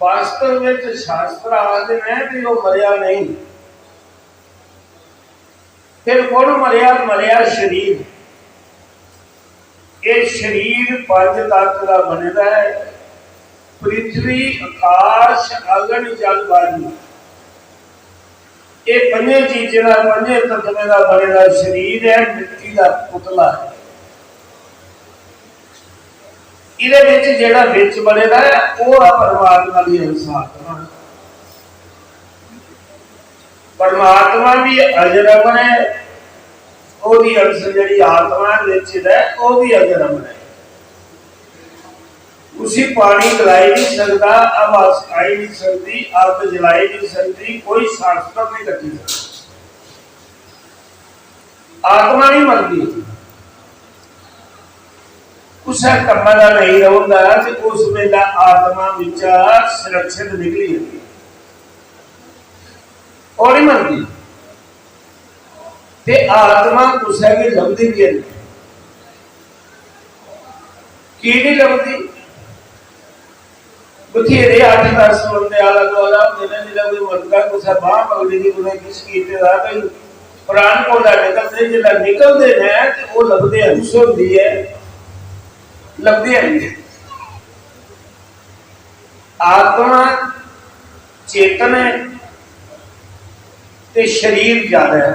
वास्तव में शास्त्र आदि ने भी वो मरिया नहीं। फिर कौन मरिया? मरिया शरीर। ये शरीर पंज तत्व का बनेगा है, पृथ्वी आकाश अग्नि जल वायु, ये पंजे चीजें का पंजे तत्व का बनेगा शरीर है, मिट्टी का पुतला है। इहदे जेड़ा विच बनेगा वो है परमात्मा की अंश आत्मा। परमात्मा भी अजर अमर है, ओदी अंश जेड़ी आत्मा विच है वो भी अजर अमर है। उसी पानी गलाई नहीं सकता, हवा सुखाई नहीं सकती, अग जलाई नहीं सकती, कोई शास्त्र नहीं रखी सकती। आत्मा नहीं मरती, उस कम्मा का नहीं रहता, उस वेला आत्मा सुरक्षित निकली होती और नहीं मरती। ते आत्मा कुछ है कि लभदी भी है कि नहीं लभदी। बथेरे 8-10 बंदे आला दुआला जिन्हें कोई मरदा कुछ बाह पगड़ी की कुछ किस कीते दा कोई प्राण कोड़ा निकलते जिला निकलते हैं ते वो लभदे अंश होंदी है, लभदे हैं। आत्मा चेतन है ते शरीर जड़ है।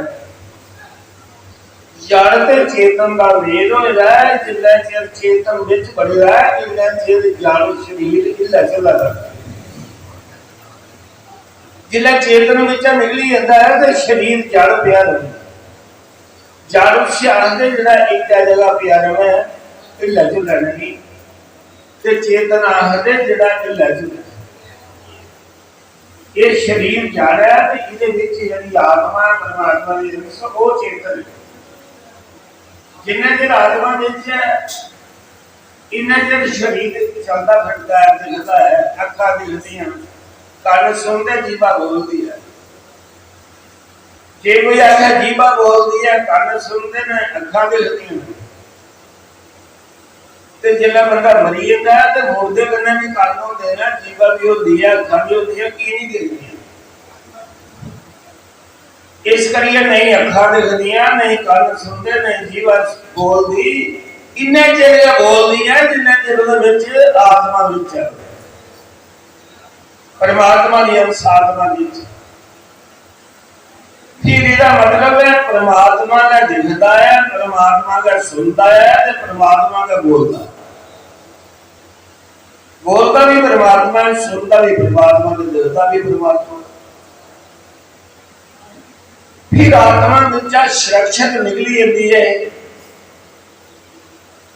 जड़ ते चेतन का मेल होता है, जिन्ना चिर चेतन विच बढ़िया है इन्ना चिर जड़ शरीर हिला चला करता। जिला चेतन विच निकली जाता है तो शरीर जड़ पिया रहे। जड़ उस आखते जिहड़ा एक जगह पिया रहे हिला झुला नहीं, ते चेतन आखते जिहड़ा हिला झुला। ये शरीर जड़ है तो इहदे विच जिहड़ी आत्मा परमात्मा दी अंश वो चेतन है। जिन्ना चिर आत्मा विच है इन्ना चिर शरीर चलता फिरता है, दिखता है, अखां दिखदियां, कान सुनते, जीभा बोलती है। जे कोई आखे जीभा बोलती है, कान सुनते ने, अखां दिखदियां, ते जिल्ला बंदा मरी जाता है तो मुर्दे कन्ने भी कान होंदे ने, जीभा भी होंदी है, अखां भी होंदियां, की नहीं दिखदियां। इस करिए नहीं अखां दिखदियां, नहीं कान सुनते, नहीं जीभा बोलदी, इन्ने चिर बोलदी है जिन्ने चिर उहदे विच आत्मा विच है, परमात्मा दी अंश आत्मा विच। फिर इसका मतलब है परमात्मा का दिखता है, परमात्मा का सुनता है, ते परमात्मा का बोलता है। बोलता भी परमात्मा, सुनता भी परमात्मा, दिखता भी परमात्मा। फिर आत्मा विच सुरक्षित निकली जाती है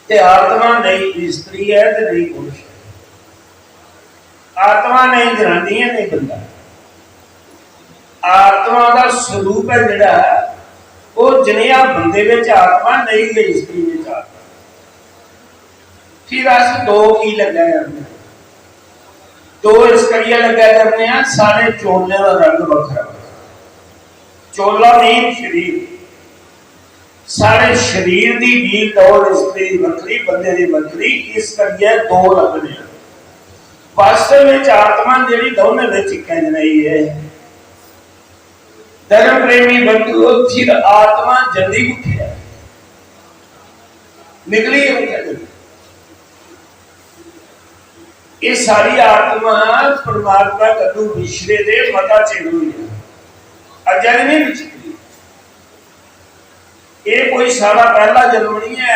ते आत्मा नहीं स्त्री है ते नहीं पुरुष है, आत्मा नहीं जनानी है नहीं बंदा। आत्मा का स्वरूप है जिहड़ा वो जिनिया बंदे विच आत्मा नहीं गई स्त्री विच आत्मा। फिर अस दो की लगा करने, दो इस करिए लगा करने हैं, सारे चोले का रंग वखरा, चोला नहीं शरीर, सारे शरीर की भी दौड़ स्त्री वखरी, बंदे की वखरी, इस करिए दो लगने। वास्तव में आत्मा जी दोनों में नहीं है। धर्म प्रेमी बंधु फिर आत्मा जल्दी उठे निकली है। ये सारी आत्मा परमात्मा कदू विश्रे दे मता चिर हुई है, अजय नहीं विचरी। ये कोई सारा पहला जन्म नहीं है,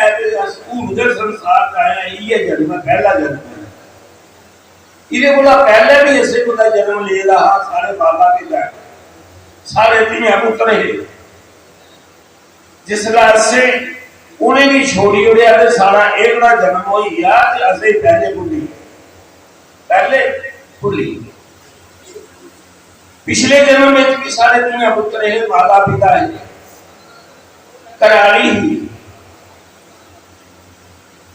संसार का है ये जन्म पहला जन्म है। इहदे कोला पहले भी इसे कोला जन्म ले रहा, सारे बाबा के जाए सारे धीया पुत्र है। जिसला से उन्हें भी छोड़ी उड़िया तो सारा एक ना जन्म हो गया, असे पहले भूली, पहले भूली। पिछले जन्म में भी सारे धीया पुत्र है, माता पिता है, कराली हुई,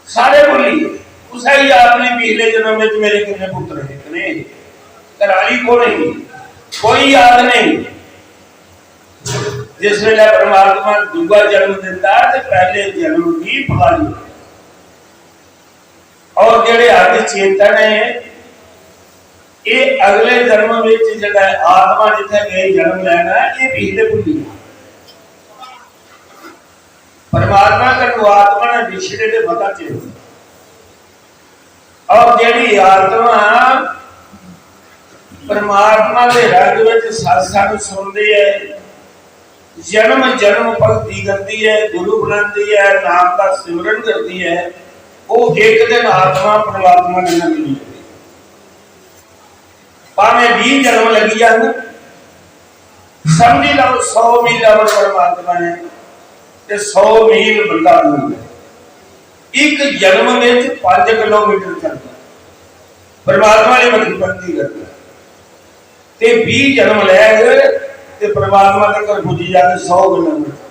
सारे भूली। उसा ही आपने पिछले जन्म में मेरे कितने पुत्र है, कितने कराली को नहीं, कोई याद नहीं। जिस वेले परमात्मा दूसरा जन्म देता है तो पहले जन्म की फलानी और जेड़े आदि चेतन है ये अगले जन्म में जगह आत्मा जिथे गए जन्म लेना ये पिछले भुली परमात्मा का आत्मा ने पिछले ने पता चल और जेडी आत्मा परमात्मा के रंग में सत्संग सुनती है जन्म जन्म भक्ति करती है गुरु बनाती है नाम का सिमरन करती है वो एक दिन आत्मा परमात्मा के नाम मिली भावे 20 जन्म लगी जान समझ लो 100 मील अवर परमात्मा है ते 100 मील बंदा दूर है एक जन्म में 5 किलोमीटर चलता परमात्मा ने भक्ति करता ते 20 जन्म लै गए ते परमात्मा के घर पुजी जाके 100 किलोमीटर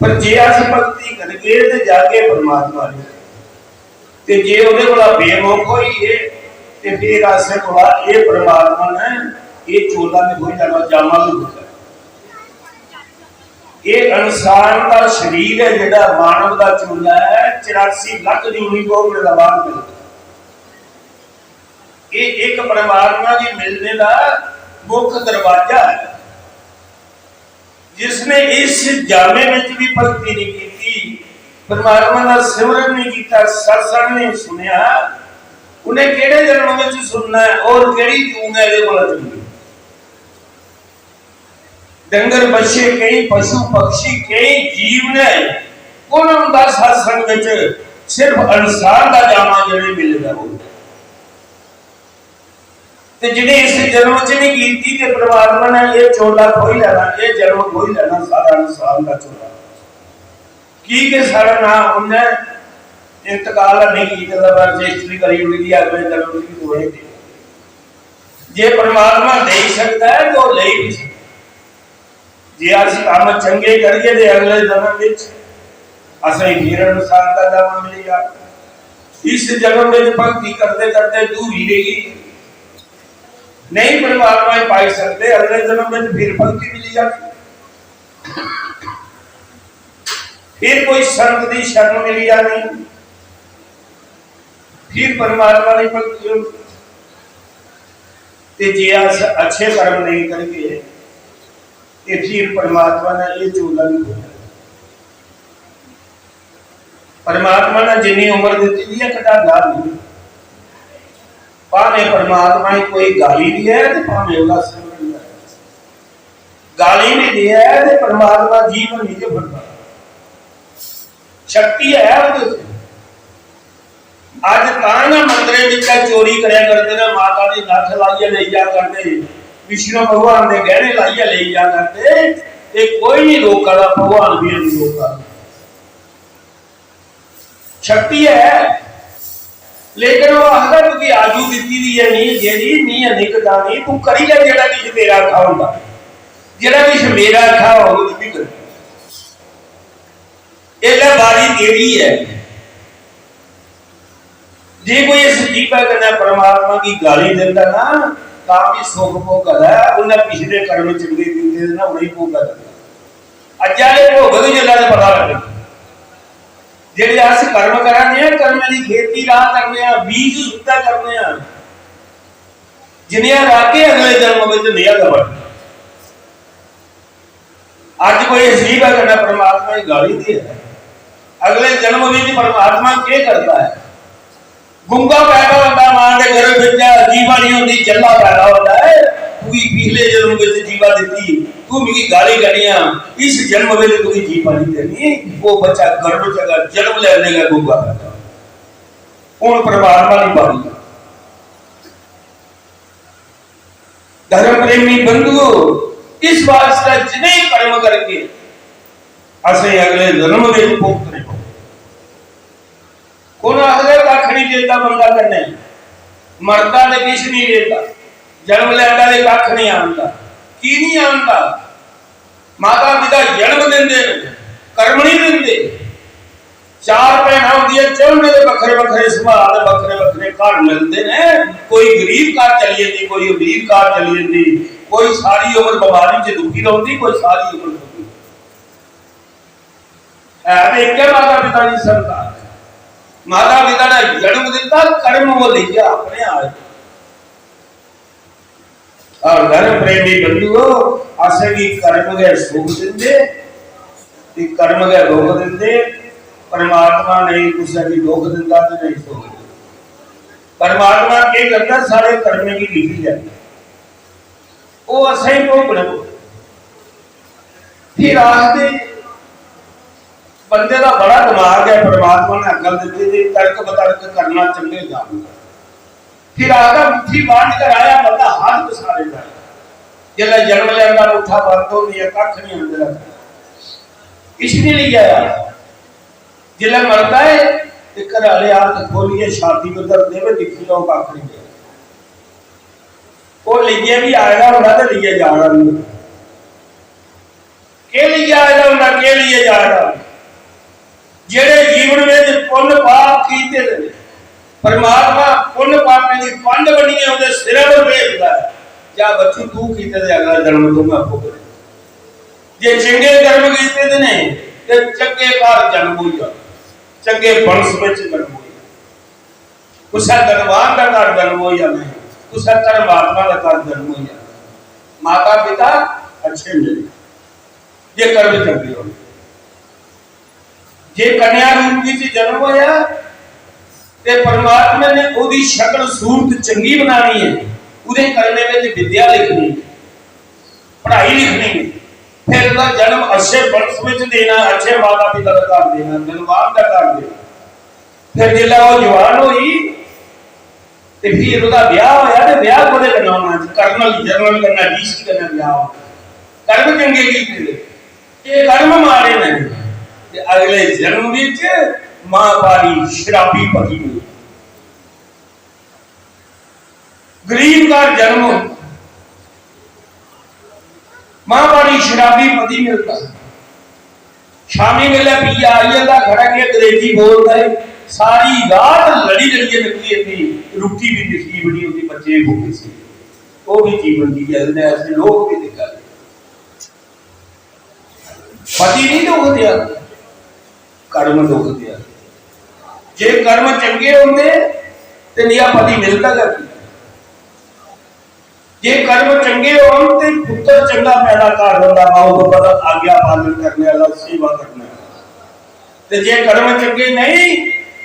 पर जे अस भक्ति करके ते जाके परमात्मा ने ते जे ओदे कोल बेमौक होई है ते फिर आसे कोला ये परमात्मा ने ये चोला में कोई जाना जामा भी होता ये इंसान का शरीर है जेड़ा मानव का चोला है 84 लाख जूनी को मिलवान मिलता ये एक परमात्मा की मिलने का मुख्य दरवाजा है जिसने इस जामे में भी भक्ति नहीं की परमात्मा का सिमरन नहीं किया सत्संग नहीं सुनिया उन्हें केड़े जन्म में सुनना है और केड़ी चूंग है ये बोला चुनी डंगर बच्चे कई पशु पक्षी कई जीव ने उनका सत्संग में सिर्फ इंसान का जामा जड़े मिलता हो ते जिन्हें इस जन्म च नहीं की ते परमात्मा ने ये चोला खोई लेना ये जन्म खोई लेना सारा इंसान का चोला की के सारा ना उन्हें इंतकाल नहीं किया रजिस्ट्री करी हुई अगले जन्म की तो है जे परमात्मा दे सकता है तो ले भी सकता जे अस काम चंगे करिए ते अगले जन्म विच असें फिर इंसान का जन्म मिलेगा इस जन्म में भक्ति करते करते दूरी रही नहीं परमात्मा ही पाई सकते अगले जन्म में फिर भक्ति मिली जाती फिर कोई संत की शरण मिली जानी फिर परमात्मा ने भक्ति ते जे अस अच्छे कर्म नहीं करके ते फिर परमात्मा ने ये चोला नहीं खोला परमात्मा ने जिन्नी उम्र दी है कटा नहीं भावे परमात्मा ने कोई गाली दी है तो भावे उसका सिमरन गाली नहीं दी है तो परमात्मा जीवन नहीं बनता शक्ति है उसके आज ताना मंदिर में चोरी करया करते ना माता की नथ लाइए ले जा करते विष्णु भगवान के गहने लाइए ले जा करते ये कोई नहीं रोका भगवान भी नहीं रोका शक्ति है लेकिन वो आखदा क्योंकि आजू दिती दी है नहीं जेडी नहीं निकदा नहीं तू करी ले जेड़ा कि तेरा खाऊंगा जेड़ा कि मेरा खा हो भी कर एला बारी तेरी है जे कोई इस जीवा करना परमात्मा की गाली देता ना ता भी सुख भोग है उन्हें पिछले कर्म चंगे कीते ना उन्हें भोग करता अज वाले भोग भी जल्ला ते पता लगे जेडे अस कर्म कराने हैं कर्म की खेती राह करने हैं बीज सुद्धा करने हैं जिन्हें राके अगले जन्म में नहीं आता आज कोई इस जीवा करना परमात्मा की गाली दे अगले जन्म में परमात्मा क्या करता है गुंगा पैदा होता मां के घर में जीवा नहीं होती जल्ला पैदा होता है तू पिछले जन्म में जीवा दी तू मेरी गाली करिया इस जन्म में तू जीवा नहीं देनी वो बच्चा गर्भ जगह जन्म ले लेगा गुंगा पैदा हुन परमात्मा की बारी धर्म प्रेमी बंधुओं इस वास्ते जिन्हें कर्म करके असे अगले जन्म में भुगतने कौन आखिर कख नहीं देता बंदा करने मरता ने किछ नहीं देता जन्म लैंदा ने कख नहीं आंदा की नहीं आंदा माता पिता जन्म देंदे कर्म नहीं देंदे चार भैन होंदियां चौने दे बखरे बखरे सुभाव दे बखरे बखरे घर मिलते ने कोई गरीब घर चली जाती कोई अमीर घर चली जाती कोई सारी उम्र बीमारी च दुखी रहती कोई सारी उम्र दुखी है एक माता पिता की संतान माता पिता ने जन्म दिता कर्म वो लिखा अपने आप और धर्म प्रेमी बंधुओ असे भी कर्म गए सुख देंदे ते कर्म गए दुख देंदे। परमात्मा नहीं कुछ भी दुख दिंदा ते नहीं सुख दिंदा। परमात्मा के करता सारे कर्म की लिखी जाती वो असे ही भोगना। फिर आखते बंदे का बड़ा दिमाग है परमात्मा ने अकल दी थी तर्क बतर्क करना चंगे काम। फिर आगा मुट्ठी बांध कर आया बंदा हाथ पसारे जाए जिला जन्म लेंदा उठा बंद हो गया कख नहीं अंदर इसने लिए आया जिला मरता है ते घर वाले हाथ खोलिए छाती पर दर्द देवे दिखी लो कख नहीं गया वो लिए भी आएगा होना तो लिए जा रहा नहीं के लिए आएगा होना के लिए जा रहा जेड़े जीवन में पुण्य पाप कीते परमात्मा पुण्य पाप की पंड बनी है उसे सिरे पर भेजता है जा बच्चू तू कीते दे अगला जन्म दूंगा आपको जे चंगे कर्म कीते दे ने ते चंगे घर जन्म हो जा चंगे वंश में जन्म हो जा कुछ धनवान का घर जन्म हो जा नहीं कुछ परमात्मा का घर जन्म हो जा माता पिता अच्छे मिले जे कर्म चंगे हो जे कन्या रूप की जन्म होया ते परमात्मा ने ओदी शक्ल सूरत चंगी बनानी है उदे करने में विद्या लिखनी पढ़ाई लिखनी फिर उसका जन्म अच्छे वंश में देना अच्छे माता पिता का कर देना धनवान का कर देना फिर जिला वो जवान हुई ते फिर उसका ब्याह होया ते ब्याह कोदे करना होना कर्नल जनरल करना डीसी करना ब्याह कर्म चंगे कीते ये कर्म मारे ने ते अगले जन्म विच मां बारी शराबी पति मिली गरीब का जन्म मां बारी शराबी पति मिलता शामी वेले पी आई जाता खड़ा के अंग्रेजी बोलता है सारी रात लड़ी लड़ी निकली थी रुकी भी नसीब नहीं होती बच्चे भूखे से वो भी जीवन की जल्द ऐसे लोग भी देखा पति नहीं दुख दिया कर्म दुख दिया जे कर्म चंगे होंगे तो नया पति मिलता करती जे कर्म चंगे हों तो पुत्र चंगा पैदा कर होता माओ को पता आज्ञा पालन करने वाला सेवा करने वाला तो जे कर्म चंगे नहीं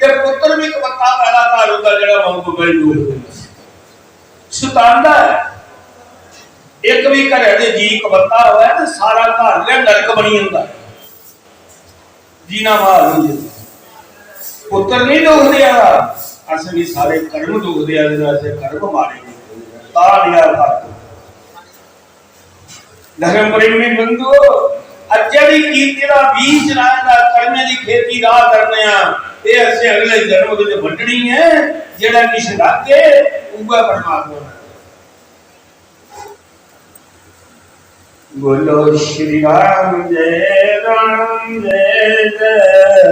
तो पुत्र भी कबत्ता पैदा कर होता जड़ा माओ को बड़ी दूर सुतांदा है एक भी घर दे जी कबत्ता होया तो सारा घर ले नरक बनी होता जीना मार नहीं देता पुत्र नहीं दुख दिया अस भी सारे कर्म दुख दिया ऐसे कर्म मारे ता लिया धर्म प्रेमी बंधु अजड़ी कीते दा बीज लाएगा करने दी खेती राह करने आ ये असे अगले जन्म विच वंडनी है जेड़ा किछ लागे उगा परमात्मा बोलो श्री राम जय राम जय जय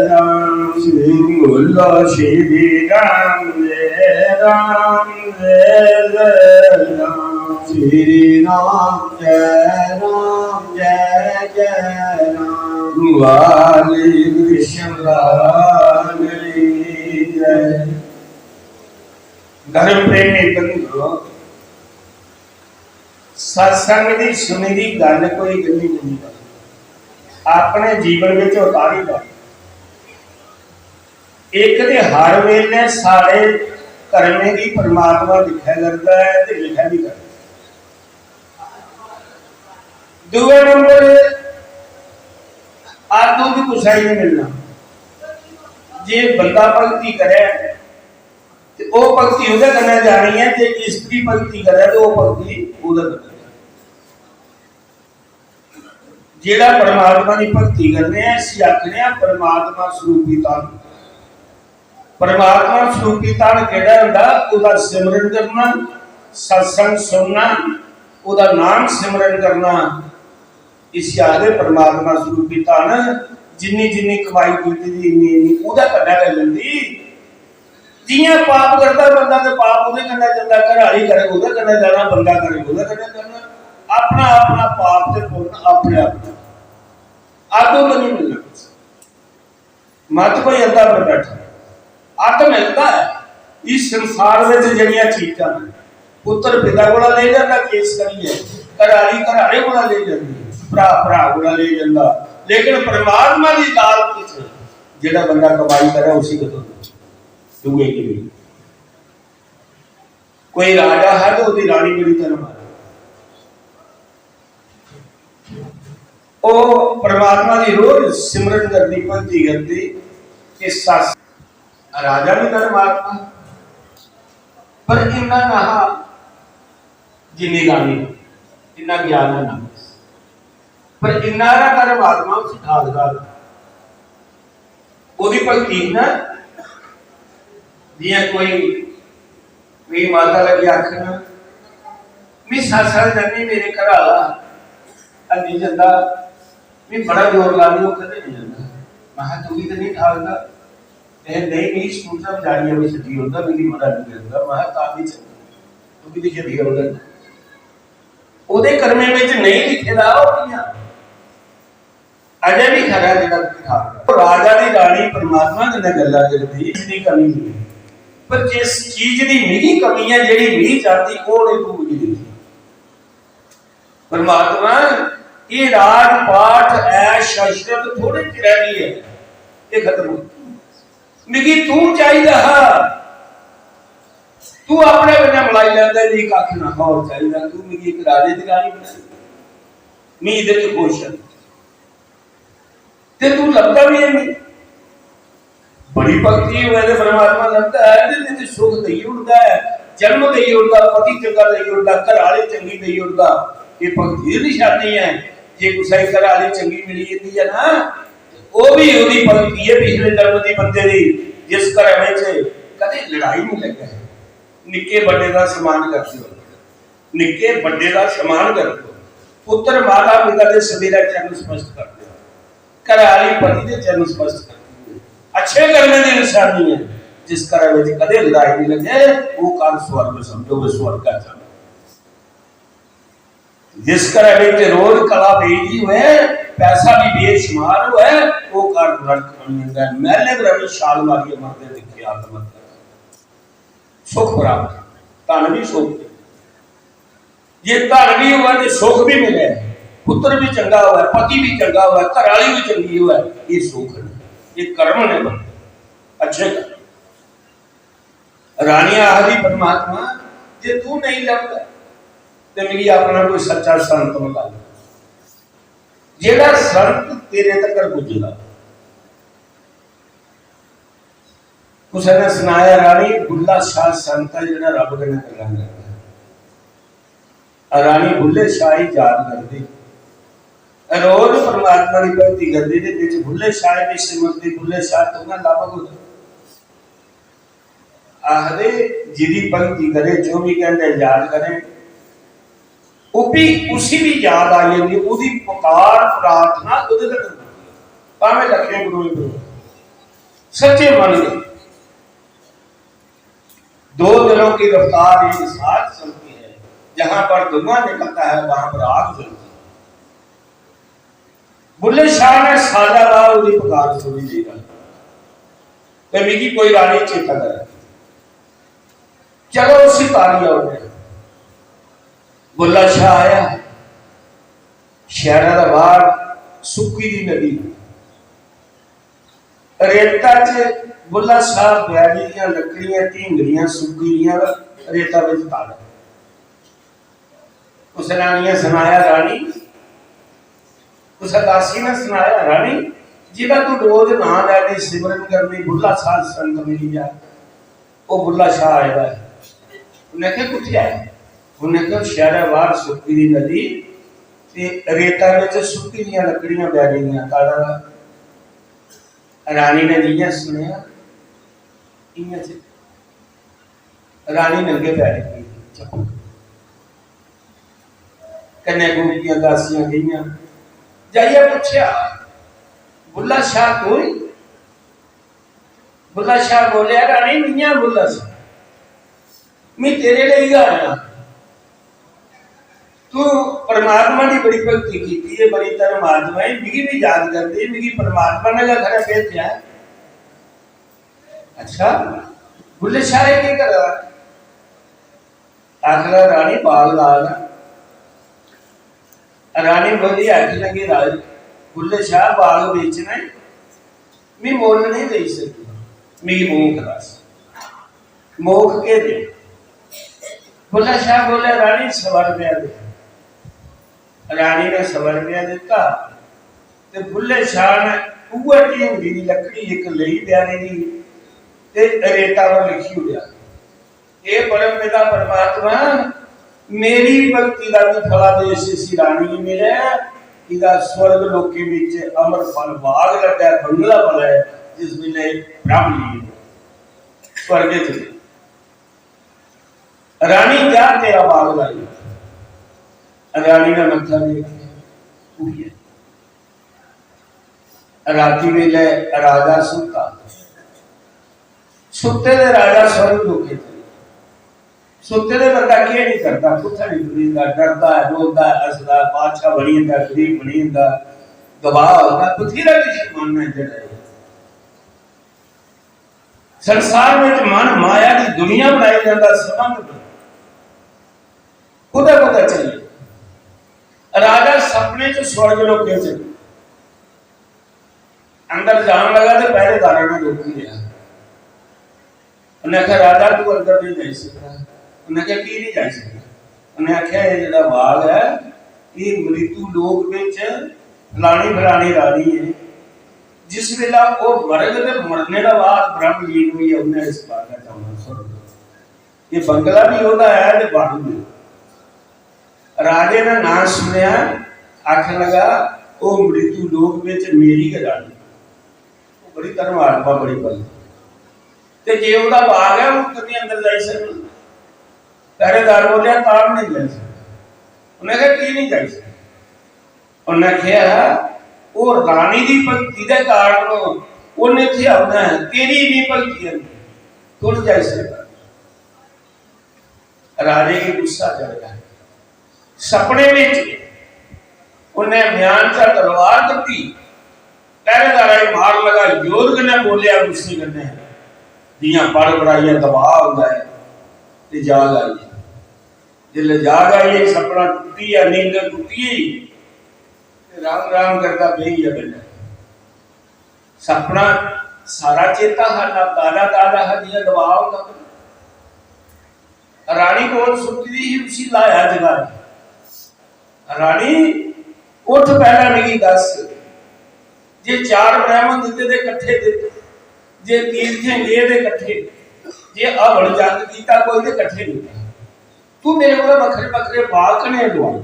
राम श्री बोलो श्री राम जय राम श्री राम जय जय राम वाली कृष्ण लाल जय। धर्म प्रेमी बंधु सत्संग दी सुनी दी गल कोई गली नहीं अपने जीवन में उतारी ला एक दे हर वेले सारे करने की परमात्मा लिखा करता है तो लिखा भी करता दूसरे नंबर आदू भी कुछ ही नहीं मिलना जे बंदा भक्ति करे तो वो भक्ति उधर करना जानी है जे स्त्री भक्ति करे तो वो भक्ति उधर करना जेड़ा परमात्मा की भक्ति करने असी आखने परमात्मा स्वरूपी तन परमात्मा स्वरूपी तन केड़ा हुंदा उहदा सिमरन करना सत्संग सुनना उहदा नाम सिमरन करना इस याद परमात्मा स्वरूपी तन जिन्नी जिन्नी कमाई कीती दी इन्नी इन्नी उहदा कड्ढा कर लंदी जियां पाप करता बंदा ते पाप उहदे कन्नै जांदा घराली करे उहदे कन्नै जाना बंदा करे उहदे कन्नै जाना अपना अपना पाप ते पुण्य अपने अपने आदो तो नहीं मिलना मत कोई अद्धा पर बैठा अत मिलता है इस संसार में जड़ियां चीजां पुत्र पिता को ले जाता केस करिए, घराली घराने को ले जाती, भरा भरा को ले जाता, लेकिन परमात्मा की दाल जेड़ा बंदा कमाई करे उसी को दुए की भी। कोई राजा है तो उसकी रानी बड़ी तरह मारे, वो परमात्मा की रोज सिमरन करती भक्ति करती, इस राजा भी परमात्मा पर इन्ना नहा जिन्नी रानी इन्ना ज्ञान है ना, पर इन्ना परमात्मा उस ठाकदार ओदी भक्ति ना जियां कोई मेरी माता लगी आखना मैं साल जानी मेरे घर आला नहीं जाता, मैं बड़ा जोर ला ली कदे नहीं जाता, मैं तू भी तो नहीं ठाकदा, नहीं सूचना जारी है छठी होता मेरी मदद नहीं करता, मैं ता भी तू भी छठी होता ओदे कर्मे विच नहीं लिखेदा अजय भी खरा जेड़ा राजा दी रानी परमात्मा ने गल्ला करदी इसदी कमी नहीं, पर जिस चीज दी निगी कमी है जेड़ी नहीं चाहती वो नहीं तू की दी परमात्मा ये राज पाठ ऐश अशरत थोड़े च रह गई है, ये खत्म हो निगी तू चाहिदा तू अपने बिना मलाई लैंदा जी कख ना और चाहिदा तू निगी एक राजे दी रानी बनाई मैं इधर च खुश है ते तू लगता भी नहीं बड़ी भक्ति हुए तो परमात्मा लगता है ते सुख दई उड़दा है, जन्म दई उड़दा, पति चंगा दई उड़दा, घर वाले चंगी दई उड़दा, ये भक्ति की निशानी है। जे कुछ घर वाली चंगी मिली जाती है ना वो भी ओदी भक्ति है पिछले जन्म दी बंदे दी, जिस घर में कदे लड़ाई नहीं लगा है, निक्के बड़े का सम्मान करते हो, निक्के बड़े का सम्मान करते हो, पुत्र माता पिता के सवेरा चरण स्पष्ट करते हो, घर वाली पति के चरण स्पष्ट करते हो, अच्छे करने की निशानी है। जिस घर में कदे लड़ाई नहीं लगे वो काल स्वर्ग समझो वे स्वर्ग का चरण, जिस घर में रोज कला बेची हुए पैसा भी बेशुमार हुआ वो कार नरक बन जाता है। मैंने रवि शाल मारी मरते देखे आत्मत सुख प्राप्त धन भी सुख, ये धन भी हुआ तो सुख भी मिले, पुत्र भी चंगा हुआ, पति भी चंगा हुआ, घर वाली भी चंगी हुआ, ये सुख है, ये कर्म ने बने अच्छे कर। रानी आदि परमात्मा जे तू नहीं लगता तो मेरी अपना कोई सच्चा संत मिला जेड़ा संत तेरे तक पुजदा। उसने सुनाया रानी बुल्ला शाह संत है जेड़ा रब दे नाल गल्लां करदा, रानी बुल्ले शाह ही याद करदी, रोज परमात्मा की भक्ति करदी ते विच बुल्ले शाह की सिमरती, बुल्ले शाह तो ना लाभ हो आखदे जिदी भक्ति करे जो भी कहते याद करे वो भी उसी भी याद आ जाती, उसकी पुकार प्रार्थना उहदे तक भावें लखे गुरु सच्चे मन के। दो दिलों की रफ्तार एक साथ चलती है, जहां पर धुआं निकलता है वहां पर आग जलती है। बुल्ले शाह ने साजा बार उसकी पुकार सुनी देगा तो मेरी कोई रानी चेता करे चलो उसी तारी हो गया। बुल्ला शाह आया शहर का बाहर सुक्की दी नदी रेता च बुल्ला शाह बैरी दी लकड़ियां ढींगरियां सुक्की दियां रेता विच ताड़ उस रानिया सुनाया रानी उस दासी ने सुनाया रानी जिदा तू रोज ना लैनी सिमरन करनी बुल्ला शाह संत मिली जाए वो बुल्ला शाह आएगा है। उन्हें क्या कुछ है उन्हें कहा शहर बाहर सुक्की दी नदी ते रेता विच सुक्की दियां लकड़ियां बह रही ताड़ा। रानी ने जियां सुनिया इयां रानी नंगे पैर गई कन्या गुरु दी दासियां गईयां जाइए पूछया बुल्ला शाह कोई? बुल्ला शाह बोलिया रानी मियां बुल्ला शाह मैं तेरे लिए आया, तू परमात्मा की बड़ी भक्ति की है, बड़ी परमात्मा है मिगी भी याद करती मिगी परमात्मा ने का घर भेजा। अच्छा बुल्ले शाह की कर आखिर रानी बाग ला ना। रानी बोली आखिर लगी राज बुल्ले शाह बाग बेचना है, मैं मोल नहीं दे सकती, मेरी मोख दस मोख के दे। बुल्ला शाह बोले रानी 100 रुपया दे। रानी ने 100 रुपया दिता ते बुल्ले शाह ने उवर ढींगी दी लकड़ी एक लई प्यारी दी ते रेता पर लिखी हुआ ये परम पिता परमात्मा मेरी भक्ति का भी फलादेश इसी रानी ने मिले इदा स्वर्ग लोके विच अमर फल बाग लगा बंगला बना है जिस मिले ब्राह्मणी स्वर्ग च। रानी क्या तेरा बाग लाई। रानी ने मत्था देखा राती वेले राजा सुता सुते दे राजा स्वर्ग लोके सुते दे बंदा क्या नहीं करता कुत्ता नहीं बुरीदा डरता है रोता है हसदा बादशाह बनी जंदा गरीब बनी जंदा दबाव होता बथेरा किसी मन में जड़ा संसार में मन माया की दुनिया बनाई जाता संबंध खुदा खुदा चलिए राजा सपने च स्वर्ग लोके च अंदर जान लगा तो पहरेदार ने रोक लिया। उन्हें आख्या राजा तू अंदर नहीं जा सकता। उन्हें क्या की नहीं जा सकता। उन्हें आख्या ये जो बाग है ये मृत्यु लोक विच फलानी फलानी रानी है जिस वेला वो मरग ते मरने का बाद ब्रह्म लीन हुई है उन्हें इस बाग का चाहना स्वर्ग ये बंगला भी होता है ते बाग भी। राजे ने नाम सुनिया आखन लगा वो मृत्यु लोक विच मेरी के रानी बड़ी धर्मात्मा बड़ी बल ते जे ओदा बाग है वो कभी अंदर जा सकता। पहरेदार बोलिया तार नहीं जा सकता। उन्हें कहा की नहीं जा सकता। उन्हें कहा वो रानी दी भक्ति दे कारण उन्हें थे आना है तेरी नहीं भक्ति है तू नहीं जा सकता। राजे की गुस्सा चढ़ गया सपने में उन्हें म्यान चा तलवार कटी पहरेदार मार लगा योद्ध ने बोलिया गुस्से करने दियां पड़ पड़ाइया दबाव होता है ते जाग आई जिले जाग आई सपना टूटी है नींद टूटी राम राम करता बेही है बेटा सपना सारा चेता है ना ताजा ताजा है दिया दबाव होता रानी को सुती ही उसी लाया जगा रानी उठ पहला नहीं दस जे 4 ब्राह्मण दिते दे इकट्ठे दिते जे तीर्थे गए दे इकट्ठे जे अवड़ जंग कीता कोई दे इकट्ठे नहीं तू मेरे को बखरे बखरे बाग कने लवाई।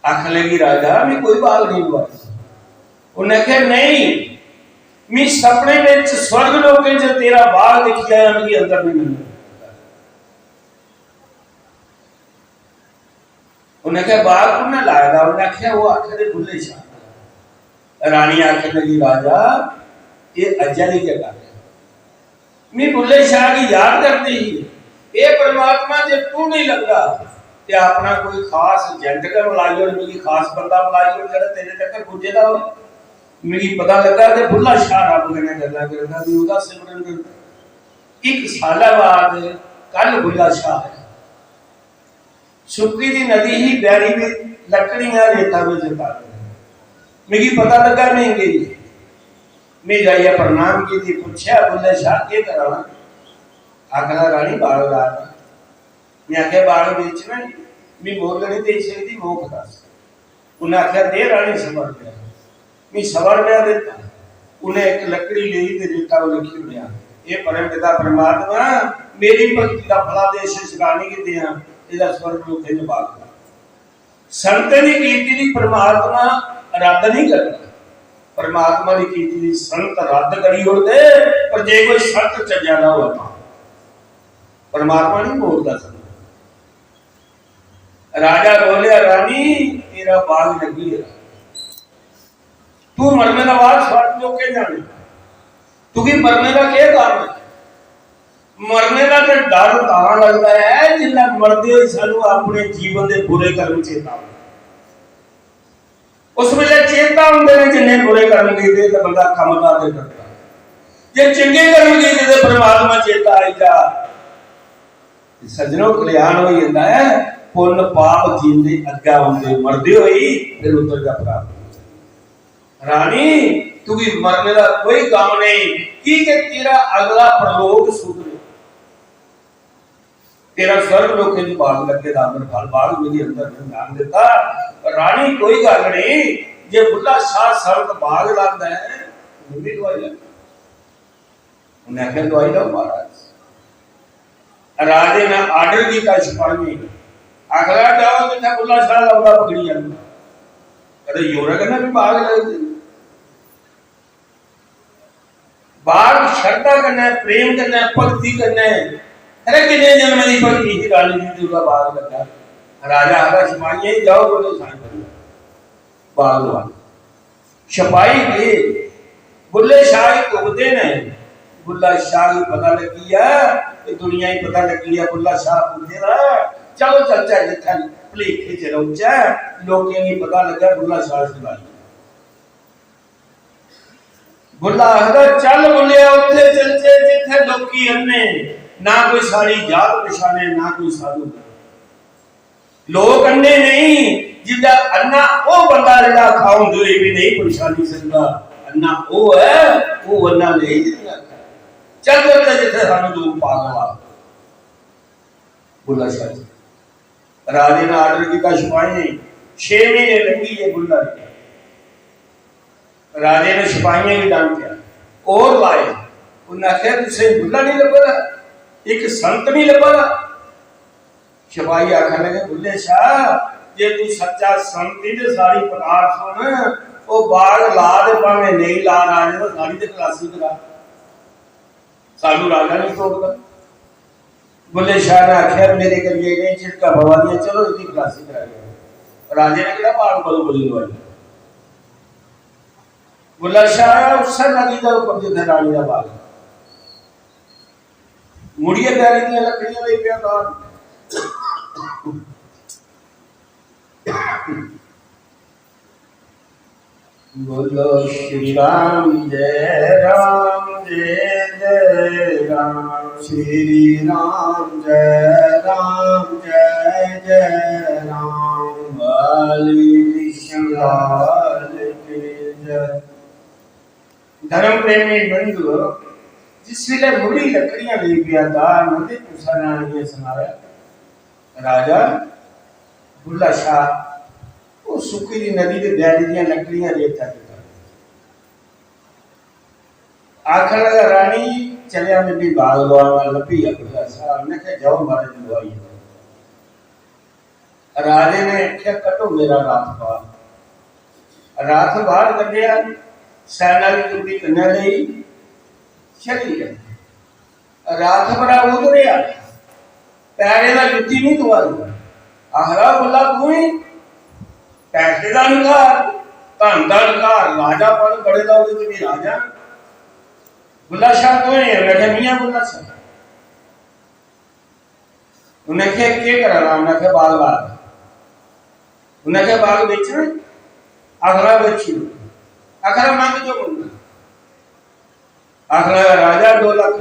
आख लगी राजा मैं कोई बाग नहीं लवाई। उन्हें कहा नहीं मैं सपने में स्वर्ग लोके च तेरा बाग दिख गया मेरे अंदर नहीं मिलना। उन्हें कहा बाग कुने लाया उन्हें आख्या वो आखे बुल्ले शाह। रानी आखने लगी राजा ये अजय क्या कर मैं बुल्ले शाह की याद करती ही ये परमात्मा जे तू नहीं लगता ते अपना कोई खास एजेंट का बुलाई और मेरी खास बंदा बुलाई और जरा तेरे तक पुजे दा हो मेरी पता लगा ते बुल्ला शाह रब कने गल्ला करदा भी ओदा सिमरन कर 1 साल बाद कल बुल्ला शाह है सुक्की दी नदी ही बैरी में लकड़ियां रेता में जता मेरी पता लगा नहीं गई मैं जाइए प्रणाम की थी पूछा बुल्ले शाह के कराना आखना रानी बाग ला मैं आख्या बाग बेचना मैं मोल नहीं दे सकती मोख दस। उन्हें आख्या दे रानी 100 रुपया मैं 100 रुपया देता। उन्हें एक लकड़ी ली ते रेता लिखी लिया ये परम पिता परमात्मा मेरी भक्ति का फलादेश इस रानी की दिया इदा स्वर्ग लोके में बाग ला। संत की कीर्ति दी परमात्मा रद्द नहीं करता। परमात्मा की कीर्ति संत रद्द करी होते पर जे कोई संत चजा ना होता परमात्मा नहीं बोलता संत। राजा बोले रानी तेरा बाग लगी है तू मरने का बाद स्वर्ग लोके जाने तू की मरने का क्या काम है। मरने का तो डर तां लगता है जिन्ना मरदे होए सानू अपने जीवन के बुरे कर्म चेता उस वेले चेता होंदे ने जिन्ने बुरे कर्म कीते तो बंदा कमदा दे करता जे चंगे कर्म कीते तो परमात्मा चेता आई जा सजनों कल्याण हो जाता है। पुण्य पाप जींदे अग्गा होंदे मरदे होई फिर उतर का प्राप्त। रानी तू भी मरने का कोई काम नहीं की के तेरा अगला प्रलोक सुधरे, तेरा स्वर्ग लोक की बाग लगे दामन फल बाग मेरे अंदर ध्यान देता। रानी कोई गल नहीं जे बुल्ला शाह सर्द बाग लाता है भी दवाई लग। उन्हें आखिया दवाई लो महाराज। राजे ने आर्डर किया सिपाही आखिर जाओ जिथे बुल्ला शाह लाता पकड़ी जाना। अरे योरा कहना भी बाग लगे बाग श्रद्धा करना प्रेम करना भक्ति करना। अरे कितने जन्म की भक्ति थी रानी जी का बाग लगा। राजा आखिर सिपाही जाओ बोले शाह बाग लगा। सिपाही के बुल्ले शाह घूमते ने बुल्ला शाह को पता लगी है दुनिया ही पता लगी है। बुल्ला शाह पूछे चलो चलचा जिथा भलेखे च रौचा लोगों की पता लगा बुल्ला शाह सिपाही। बुल्ला आखदा चल बुलिया उत्थे चलचे जिथे लोकी अन्ने ना कोई साड़ी जात पछाने ना कोई साधु। लोग अन्ने नहीं जिदा अन्ना वो बंदा जिहड़ा खाऊं दूरी भी नहीं पछानी सकता। अन्ना वो है वो अन्ना नहीं जितना चल चलते जिथे सानू लोग पागल। बुल्ला शाह राजे ने आर्डर किया सिपाही ने 6 महीने लगी है बुल्ला। राजे ने सिपाही भी दंड किया और लाए। उन्हें आखिया तुझे बुल्ला नहीं लभा एक संत नहीं लभा। सिपाही आखने लगे बुल्ले शाह जे तू सच्चा संत ही सारी पदार सुन वो बाग ला दे भावे नहीं ला राजे तो सारी ते खलासी करा सानू राजा नहीं तोड़दा। बुल्ले शाह ने आखिया मेरे करिए नहीं झिटका भवा दिया चलो इसकी खलासी करा गया। राजे ने कहा बाग बदो बदली वाली। बुल्ला शाह उस नदी का ऊपर जिथे रानी का बाग मुड़िए प्यारी दी लकड़ियां ले गया बाग। बोलो श्री राम जय राम जय जय राम श्री राम जय राम वाली लाल की जय। धर्म प्रेमी बंधु जिस वेले मुड़ी लकड़ियां ले गया था नंदी पुसाना ने सुनाया राजा बुल्ला शाह वो सुखी नदी के बैठ दी लकड़ियां लेता आखिर लगा रानी चलिया में भी बाग लवा लपी है बुल्ला शाह ने कहा जाओ मारे दवाई। राजे ने क्या कटो मेरा रात बाहर कटिया सैना की टुकड़ी कन्या ले चली गई। रात बड़ा उतरिया पैरे का जुत्ती नहीं दवा आखरा बुल्ला तू ही पैसे का निकार धन का निकार राजा पर बड़े का भी राजा बुल्ला शाह तो है मैं क्या मियां बुल्ला शाह। उन्हें क्या करा उन्हें क्या बाग ला उन्हें क्या बाग बेचना आखरा बेची आखरा मांग जो बोलना आखरा राजा 2 लाख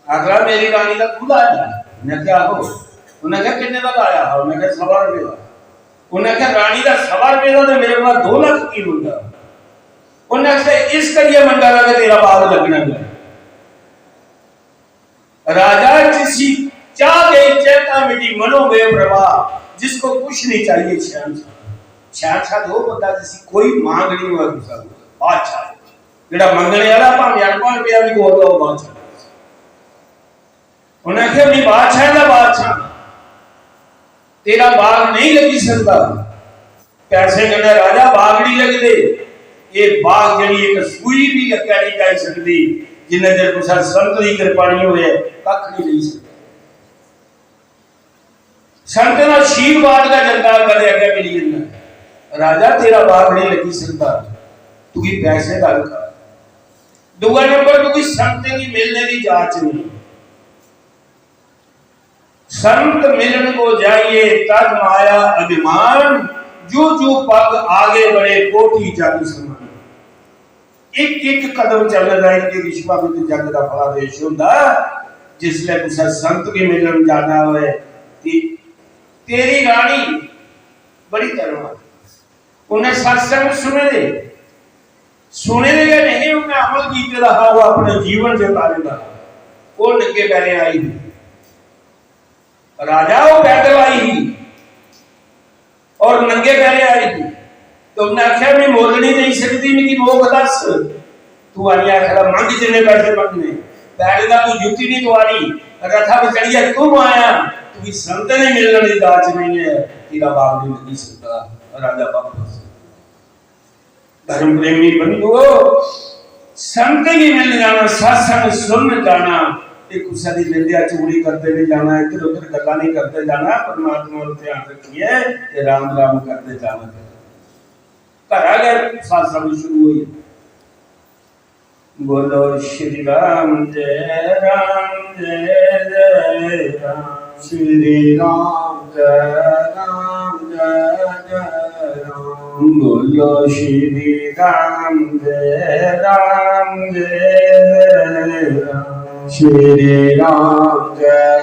आखरा मेरी रानी का खुद आया। उन्हें क्या हो उन्हें क्या कितने का लाया है उन्हें क्या 1.25 रुपए का। उन्हें क्या रानी का 1.25 रुपए का तो मेरे पास 2 लाख की होगा। उन्हें से इस करिए मंगा लगा तेरा बाग लगना है। राजा जिसी चाह गई चेता मिटी मनो वे प्रवाह जिसको कुछ नहीं चाहिए शहनशाह दो बंदा जिसी कोई मांग नहीं हुआ दूसरा बादशाह जेड़ा मंगने वाला भावे 8 रुपया भी बोल दो बादशाह। उन्हें क्या अपनी बादशाह का बादशाह तेरा बाग नहीं लगी सकता पैसे कहना राजा बाग नहीं लगते ये बाग जड़ी एक सूई भी लगा नहीं जा सकती जिन्हें देर कुछ संत की कृपा नहीं हुए कख नहीं ले सकते। संत ना आशीर्वाद का जंगल करे अगे मिली जाना राजा तेरा बाग नहीं लगी सकता तू की पैसे का कर। दूसरा नंबर तू संत की मिलने की जांच नहीं संत मिलन को जाइए तद माया अभिमान जो जो पग आगे बढ़े कोटि जग समान। एक एक कदम चलना चाहिए कि विश्व में जग का फलादेश होता जिसले तुसा संत के मिलन जाना होए तेरी रानी बड़ी तरह उन्हें सत्संग सुने दे नहीं, उन्हें अमल कीते रहा वो अपने जीवन से उतारेगा। वो नंगे पैरे आई राजा, वो पैदल आई ही और नंगे पैरे आई थी। तो उन्हें आख्या मैं मोलनी नहीं सकती, मेरी मोह दस तू आई आखिर मंग जिन्ने पैसे मंगने बैग का तू जुत्ती नहीं तुआरी रथा पर चढ़िया तुम आया तू संत ने मिलने की दाच नहीं है, तेरा बाप नहीं लगी सकता। राजा वापस धर्म प्रेमी बंधुओ संत की मिल जाना, सत्संग सुन जाना, एक दूसरे की निंदा चुगली करते नहीं जाना, इधर उधर गल्ला नहीं करते जाना, परमात्मा को ध्यान रखिए, राम राम करते जाना। घर आ गए सत्संग शुरू हुई, बोलो श्री राम जय राम जय जय राम, श्री राम जय राम, बोलो श्री राम जय राम, श्री राम जय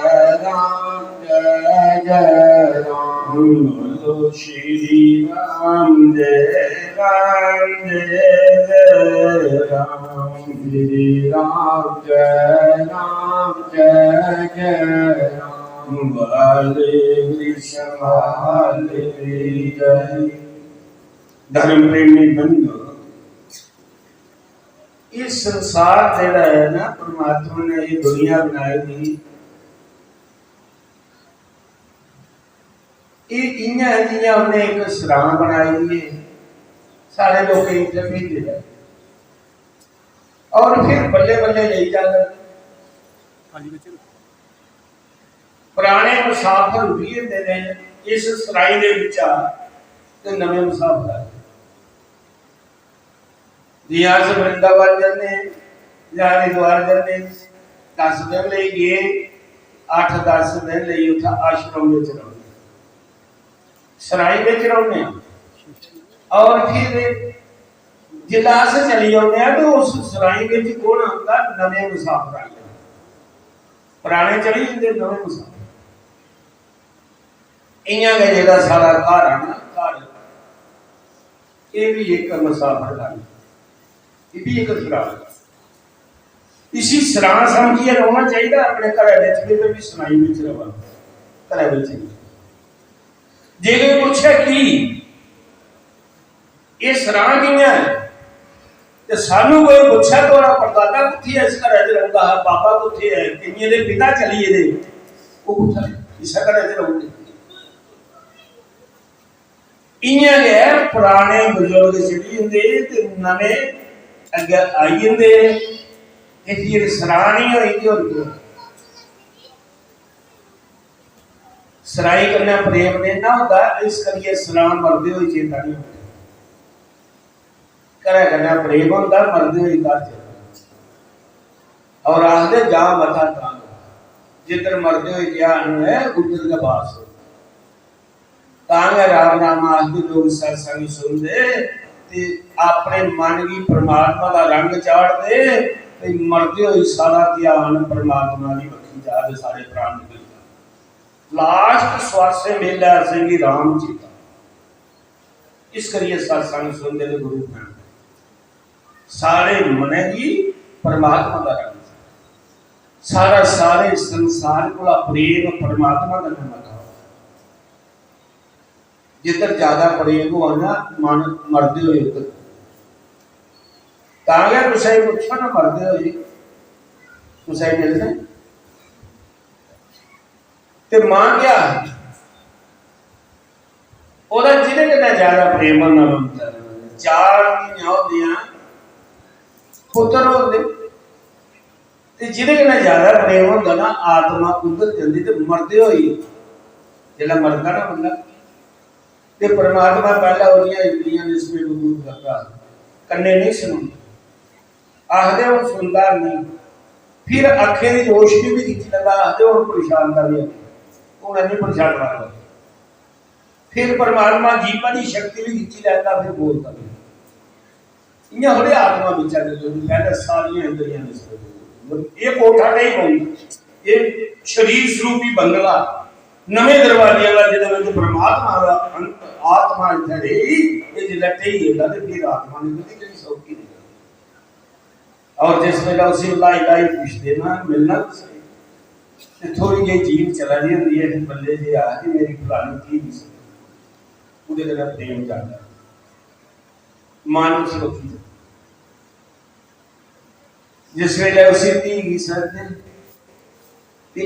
राम, बोलो श्री राम जय राम, श्री राम जय राम, वाले कृष्ण वाले जय। धर्म प्रेमी बंधु इस संसार जेड़ा है ना परमात्मा ने ये दुनिया बनाई थी, ये इन्या जिया उन्हें एक सराह बनाई हुई है, सारे लोग भेजे जाए और फिर बल्ले बल्ले ले जाकर पुराने मुसाफिर भी दे रहे इस सराई दे विच ते नवे मुसाफिर आए जी। अस वृंदावन जाने या हरिद्वार जाने 10 दिन ले गए, 8-10 दिन ले उठा आश्रम में रहो, सराई में रहोने और फिर जिलास चली जाने तो उस सराई में कौन आता, नवे मुसाफिर आए, पुराने चली जाते नवे मुसाफिर। इन्या का जेड़ा सारा घर है ना, घर ये भी एक मुसाफिर का, ये भी एक सराह, इसी सराह समझिए रहना चाहिए अपने घर भी सुनाई में रहा घर में। जे कोई पूछे कि ये सराह किया है तो सानू कोई पूछा तो परदादा कुत्थे है, इस घर रहता है, बाबा कुत्थे है, किन्ने दे पिता चलिए दे वो पूछा इस घर रहते इन्या गए पुराने बुजुर्ग चली जाते ते नवे अगे आई जाते, फिर सराह नहीं होगी और सराई करना प्रेम ने ना होता, इस करिए सलाम मरदे हुए चेता नहीं होता, करे करना प्रेम होता मरदे हुए घर चेता और आखदे जा मथा था जिधर मरदे हुए ज्ञान है उधर का बास हो। तांगे राम राम आखदे लोग सत्संग सुनते ते अपने मन की परमात्मा का रंग चाड़ दे ते मरदे हुए सारा ध्यान परमात्मा की बखी जाते, सारे प्राण निकल लास्ट श्वास से मेला सिंह राम चेता। इस करिए सत्संग सुनते थे गुरु नानक सारे मन की परमात्मा का रंग, सारा सारे संसार को प्रेम परमात्मा का नाम था। जिधर ज्यादा प्रेम हो ना मन मरदे हुए उधर तांगे तुसाई पूछो ना मरदे हुए तुसाई मिलते ते मां क्या ओदा जिने कने ज्यादा प्रेम ना होंदा, 4 महीने होंदियां पुत्र होंदे ते जिने कने ज्यादा प्रेम होंदा ना आत्मा उधर जल्दी ते मरदे होई जेला मरदा ना बंदा ते परमात्मा पहला ओदियां इंद्रियां इसमें दूर करता, कन्ने नहीं सुनदा, आखदे वो सुनदा नहीं, फिर अखे की रोशनी भी खिंच लगा, आखदे वो परेशान कर दिया उन्हें नहीं परेशान करता, फिर परमात्मा जीवन की शक्ति भी खिंची लेता, फिर बोलता नहीं इन्हें थोड़े आत्मा बिचा दे पहले सारियां इंद्रियां ये कोठा नहीं होगी ये शरीर स्वरूपी बंगला नवे दरवाजे वाला जिहदे परमात्मा दा आत्मा इत्थे रही ये जिहड़ा टेही होंदा ते फिर आत्मा ने कदी कदी सौखी नहीं। और जिस वेला उसी लाई लाई पुछदे ना मिलना ते थोड़ी जी जीव चला दी होंदी है ते बल्ले जी आ कि मेरी फलानी थी नहीं ਉਹਦੇ ਨਾਲ ਪ੍ਰੇਮ ਜਾਂਦਾ ਮਨ ਸੁਖੀ ਜਿਸ ਵੇਲੇ ਉਸੇ ਦੀ ਸਰਦੇ ਤੇ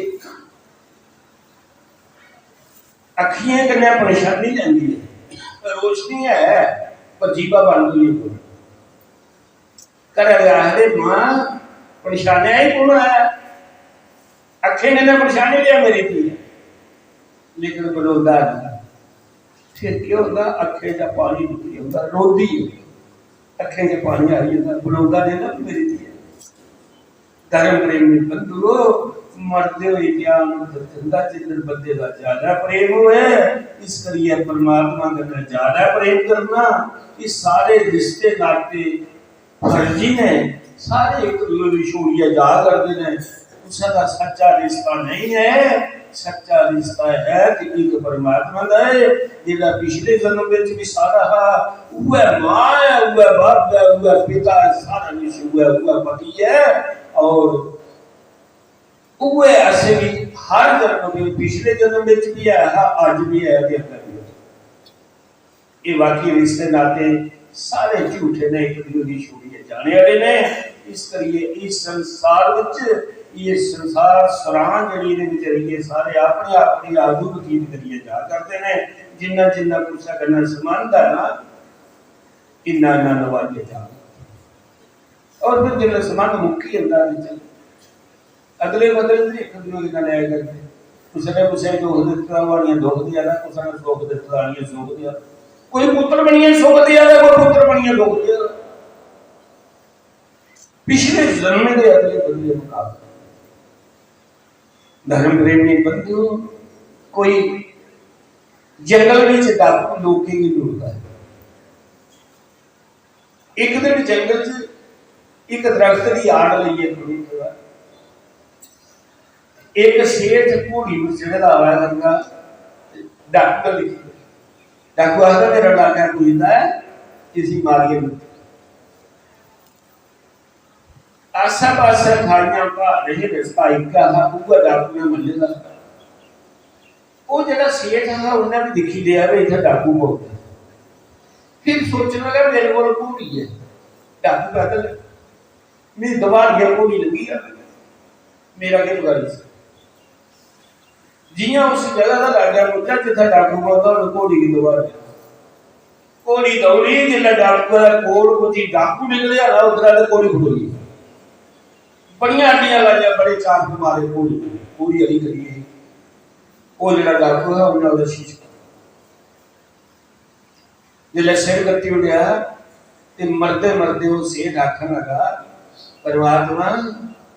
ਅੱਖੀਆਂ ਕੰਨੇ ਪਰੇਸ਼ਾਨੀ ਲੈਂਦੀ ਹੈ ਰੋਸ਼ਨੀ ਹੈ ਪਰ ਜੀਵਾ ਬਣ ਗਈ ਹੈ ਕਰ ਆਹਦੇ ਮਾਂ ਪਰੇਸ਼ਾਨੀਆਂ ਹੀ ਕੋਣ ਹੈ ਅੱਖੇ ਨੇ ਪਰੇਸ਼ਾਨੀ ਲਿਆ ਮੇਰੀ थी लेकिन बरोदा फिर क्या होता अखे का पानी निकली होता रोदी अखे से पानी आई जाता बलोदा ने ना मेरी थी धर्म प्रेम में बंधु मरते हुए ज्ञान धंधा जिधर बंदे का ज्यादा प्रेम है इस करिए परमात्मा का ज्यादा प्रेम करना ये सारे रिश्ते नाते फर्जी ने सारे एक दूसरे की छोड़िया जा करते हैं उसका सच्चा रिश्ता नहीं है। सच्चा रिश्ता है कि एक परमात्मा का है जिहड़ा पिछले जन्म में भी सारा हा वह मां है वह बाप है वह पिता है सारा विश्व वह पति है और वह ऐसे भी हर जन्म में पिछले जन्म में भी है आज भी है कि अंदर भी ये वाकई रिश्ते नाते सारे झूठे ने एक दूसरे की छोड़िए जाने वाले ने इस करिए इस संसार विच ये संसार सरां जड़ी दे विच रहिए सारे अपनी अपनी आजू बतीत करिए जा करते ने जिन्ना जिन्ना कुछ करना संबंध है ना इन्ना इन्ना नवाजे जा और फिर जिन्ना संबंध मुक्की अंदर विच अगले बदल से एक दूसरे का न्याय करते उसने कुछ जो देता वालियां दुख दिया ना कुछ ने सुख देता वालियां सुख दिया कोई पुत्र बनिए सुख दिया कोई पुत्र बनिए दुख दिया पिछले जन्म के अगले बदले मुकाबले धर्म प्रेमी बंधु कोई जंगल में डाकू लोके की लुटता है एक दिन जंगल च एक दरख्त की आड़ लईए थोड़ी एक सेठ घोड़ी में चढ़ा हुआ गंगा डाकू लिखी डाकू आखिर मेरा डाका पूछता है किसी मारिए में आसा पासा खाइयां का नहीं रस्ता इक्का हा उगा डाकू ने मल्लेदा वो जड़ा सेठ हा उन्हें भी दिखी लिया वे इधर डाकू बहुत है फिर सोचने लगा मेरे को घोड़ी है डाकू पैदल मेरी दवार गया घोड़ी लगी है मेरा के दुआरी से जियां उस जगह का राजा पूछा जिथा डाकू बोलता और घोड़ी की दवार घोड़ी दौड़ी जिला डाकू का कोड़ कुछ डाकू निकले आ उधर घोड़ी खुली बड़िया अड्डियां लाइया बड़े चार मारे पूरी पूरी अड़ी करिए वो जड़ा डाकू है उन्हें उधर शीश जिले सिर गत्ती उड़िया ते मरते मरते वो सेठ आखन लगा परमात्मा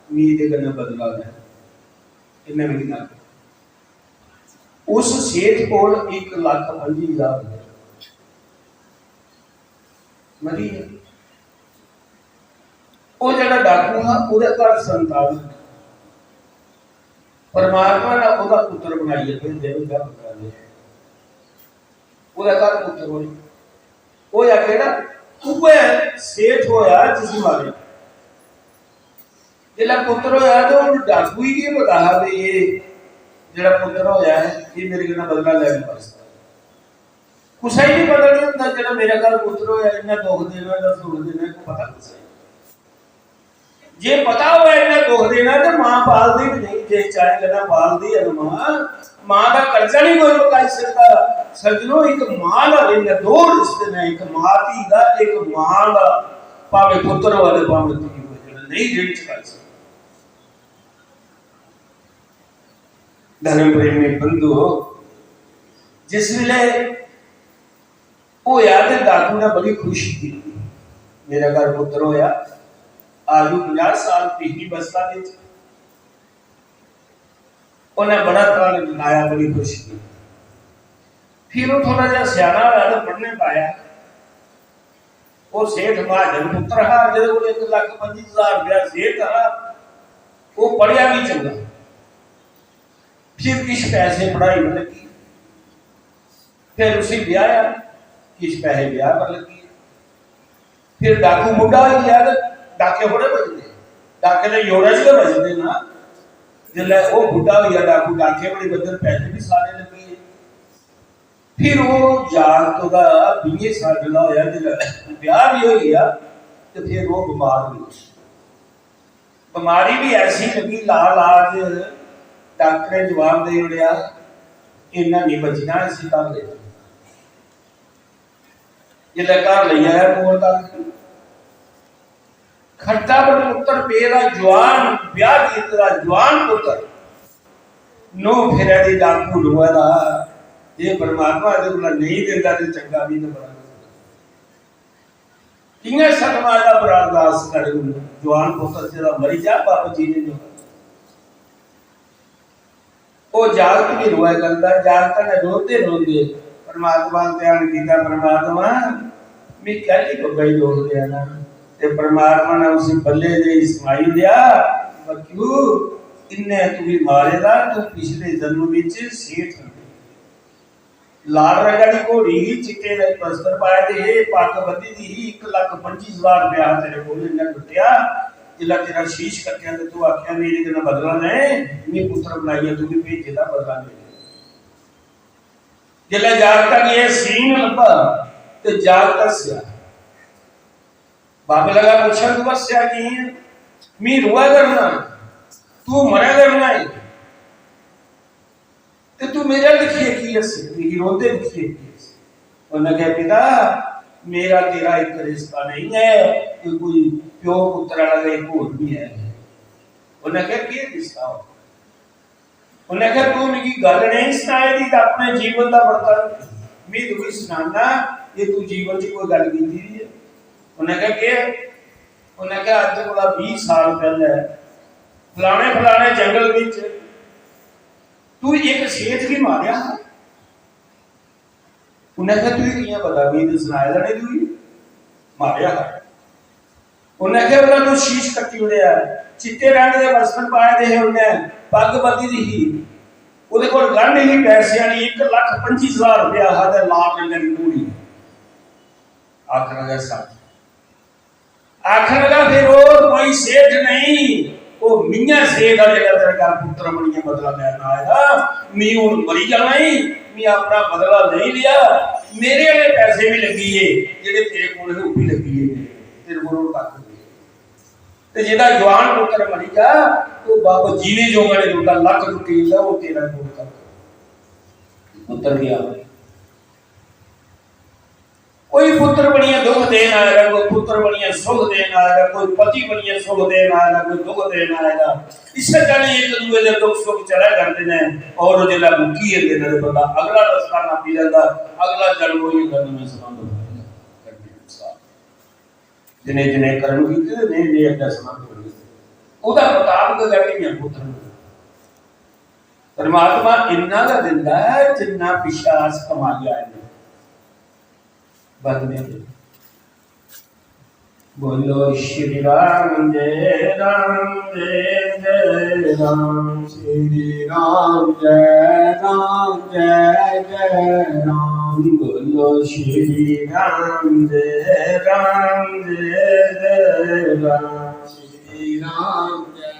मीद करना बदला है इन्हें भी ना उस सेठ को 1,50,000 मरी है वो जड़ा डाकू है ਉਹਦੇ ਘਰ संतान परमात्मा ने ਉਹਦਾ ਪੁੱਤਰ ਬਣਾਈਏ ਫਿਰ ਦੇਵ ਦਾ ਪੁੱਤਰ ਨੇ ਉਹਦਾ ਘਰ ਪੁੱਤਰ ਹੋਈ ਉਹ ਆ ਕਿਹੜਾ ਉਹ ਸੇਠ ਹੋਇਆ ਜਿਸ ਮਾਰੇ ਜਿਹੜਾ ਪੁੱਤਰ ਹੋਇਆ ਤੇ ਉਹ ਡਾਕੂ ਹੀ ਕੀ ਪਤਾ ਹੈ ਵੀ ਇਹ ਜਿਹੜਾ ਪੁੱਤਰ ਹੋਇਆ ਹੈ ਇਹ ਮੇਰੇ ਨਾਲ ਬਦਲਾ ਲੈਣ ਵਾਸਤੇ ਕੁਛ ਹੀ ਨਹੀਂ ਪਤਾ ਨਹੀਂ ਹੁੰਦਾ ਜਿਹੜਾ ਮੇਰੇ ਘਰ ਪੁੱਤਰ ਹੋਇਆ ਇਹਨਾਂ ਦੁੱਖ ਦੇਣਾ ਦਾ ਸੁਣ ਦੇਣਾ ਕੋ ਪਤਾ ਕੁਛ जे पता हो इन्हें दुख देना तो मां पाल दी नहीं जे चाहे कहना पाल दी है मां का कर्जा नहीं कोई मुकाई सकता सजनों एक मां का लेना दो रिश्ते ने एक मां धी का एक मां का भावे पुत्र वाले भावे धी नहीं ऋण चुका सकता। धर्म प्रेमी बंधु जिस वेले होया ते डाकू ने बड़ी खुशी की मेरा घर पुत्र होया आयु 50 साल पिछली बस्ता उन्हें बड़ा प्राण लाया बड़ी खुशी की फिर वो थोड़ा जहा सियाना होया तो पढ़ने पाया वो सेठ महाजन पुत्र है जिहदे कोल 1,25,000 रुपया सेठ है वो पढ़िया भी चंगा किश पैसे पढ़ाई में लगी, फिर उसी ब्याह, किश पैसे ब्याह पर लगी, फिर डाकू मुंडा हो गया तो डाके थोड़े बजते, डाके तो योड़ा च बजते ना। जिसले वो बुढ़ा हो गया डाकू, डाके बड़े बजन, पैसे भी सारे लगे। फिर वो जागत का 20 साल का होया, जिसले ब्याह भी हो गया तो फिर वो बीमार हुई। बीमारी भी ऐसी लगी, लाज डॉक्टर ने जवाब दे उड़िया, इन्ना नहीं बचना, इसी घर ले जिसले घर ले आया कोल तक खट्टा पर पुत्र पेरा जवान, ब्याह कीता जवान पुत्र नो फिर दी डाकू हुआ दा, ये परमात्मा दे कोल नहीं देंदा ते चंगा भी ते बड़ा किंगे सतमा दा बरादास करे। जवान पुत्र तेरा मरी जा, बाबा जी ने जो वो जागत भी रोया करता, जागत ने रोते रोते परमात्मा ध्यान किया, परमात्मा मैं क्या ही को गई रोक दिया ना, ते परमात्मा ने उसे बल्ले दे इस्माई दिया, क्यों इन्ने तू भी मारेगा, तू पिछले जन्म में सेठ लाल रंगा दी घोड़ी, चिट्टे दे वस्त्र पाए दे, पग बधी दी, 1,25,000 रुपया तेरे कोल इन्ने लुटिया, जिला तेरा शीश कट्टिया ते तू आख्या मेरे कन्नै बदला ले, मैं पुत्र बनाइया तू भी भेजे दा बदला ले। जिला जागता कि ये सीन लब्भा ते जागता हस्या, बाबे लगा पूछा तू हस्या की है, मैं रोया करना, तू मरा करना है, ते तू मेरा लिखिए की हस्से, मेरी रोते लिखिए की हस्से। उन्हें कहा पिता मेरा तेरा एक रिश्ता नहीं है, कि कोई प्यो पुत्र वाला एक होर भी है। उन्हें कहा की रिश्ता हो, उन्हें कहा तू मेरी गल नहीं सुनाई दी अपने जीवन का वर्तन, मैं तुझे सुनाना, ये तू जीवन च कोई गल कीती है। उन्हें कहा उन्हें कहा अज को 20 साल पहले फलाने फलाने जंगल विच तू एक सेठ भी मारिया। उन्हें कहा तू कियां पता भी तो सुनाया था नहीं तू मारिया। उन्हें कहा उन्हें तू शीश कट्टी उड़िया, चिट्टे रंग के वस्त्र पाए दे, उन्हें पग बधी दी ही, ਉਹਦੇ ਕੋਲ ਗੰਢ ਹੀ ਪੈਸਿਆਂ ਦੀ 1,25,000 रुपया हाथ लाल रंग की घोड़ी। आखर लगा सच, आखर लगा फिर वो कोई सेठ नहीं, वो मियां सेठ है जगह तेरे घर पुत्र बनिया बदला लेना आएगा, मैं हूं मरी जाना ही, मैं अपना बदला नहीं लिया, मेरे वाले पैसे भी लगी है जेडे तेरे कोल है, वो भी लगी है तेरे कोल तक ते जेड़ा जवान पुत्र मरी जा, तो बाबा जीने जोगा ने जोड़ा लख रुपये दा, वो तेरा कोल तक पुत्र गया। कोई पुत्र बनिया दुख देन आएगा, कोई पुत्र बनिया सुख देन आएगा, कोई पति बनिया सुख देन आएगा, कोई दुख देन आएगा। इससे पहले एक दूसरे के दुख सुख चला करते हैं, और जिला मुक्की है देने दे बंदा अगला रास्ता ना पी लेंदा, अगला जन्म वही जन्म में संबंध हो जाएगा। जिन्हें जिन्हें कर्म कीते ने ने अपना संबंध हो गया, ओदा मुताबिक करके पुत्र परमात्मा इन्ना का दिंदा है जिन्ना पिशाच कमा गया है। बदले बोलो श्री राम जय राम जय जय राम, श्री राम जय राम जय जय राम, बोलो श्री राम जय राम जय जय राम, श्री राम जय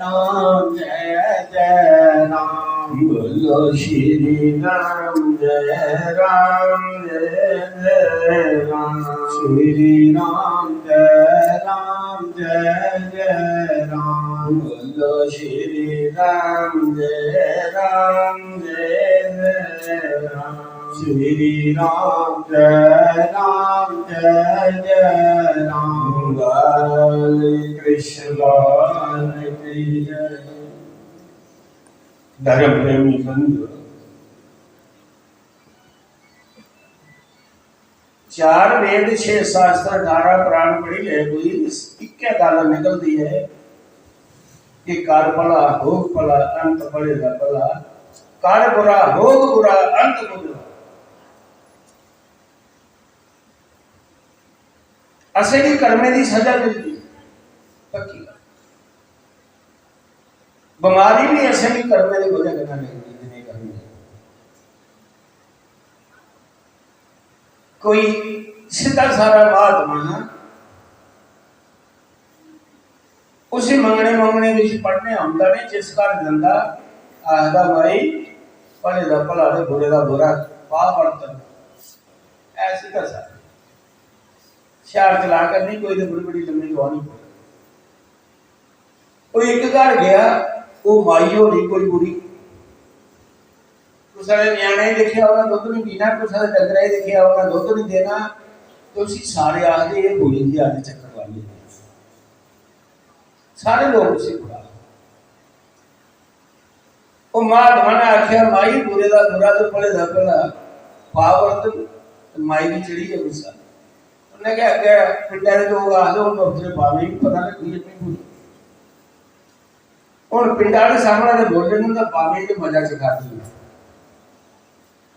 राम जय जय राम, बोलो श्री राम जय राम जय जय राम, श्री राम जय राम जय जय राम, बोलो श्री राम जय राम जय जय राम, श्री राम जय राम जय जय राम, बाल कृष्ण बाल की जय। धर्म प्रेमी बंधु, 4 वेद 6 शास्त्र 18 पुराण पढ़ी ले, कोई इक्के गल निकलती है कि कर भला भोग भला अंत बढ़ेगा भला, कर बुरा भोग बुरा अंत बुरा। असली कर्मे की सजा मिलती पक्की, बीमारी भी असली कर्मे की वजह करना मिलती है। कोई सीधा सारा महात्मा उसी मंगने पढ़ने आंदा नहीं, जिस घर जांदा आखदा भाई भले दा भला ते बुरे दा बुरा पा बर्तन ऐसी का सारा शहर चला कर नहीं, कोई तो बड़ी बड़ी लंबी गवा नहीं। कोई एक घर गया, वो माई होनी कोई बुरी, सारे न्याणे देखिया उन्हें दुध नहीं पीना, सारे डंगर ही देखिया उन्हें दुध नहीं देना, तो उसी सारे आखते ये बुरी ही आदि चक्कर वाली है। सारे लोग उसे बुरा वो महात्मा ने आख्या माई बुरे दा बुरा तो भले दा भला पावर तो माई की चढ़ी है गुस्सा। उन्हें क्या क्या पिंडा के लोग आखते उन अपने पावे भी पता नहीं कोई अपनी बुरी और पिंडा के सामने तो बोलने में तो पावे के मजा सिखाती है।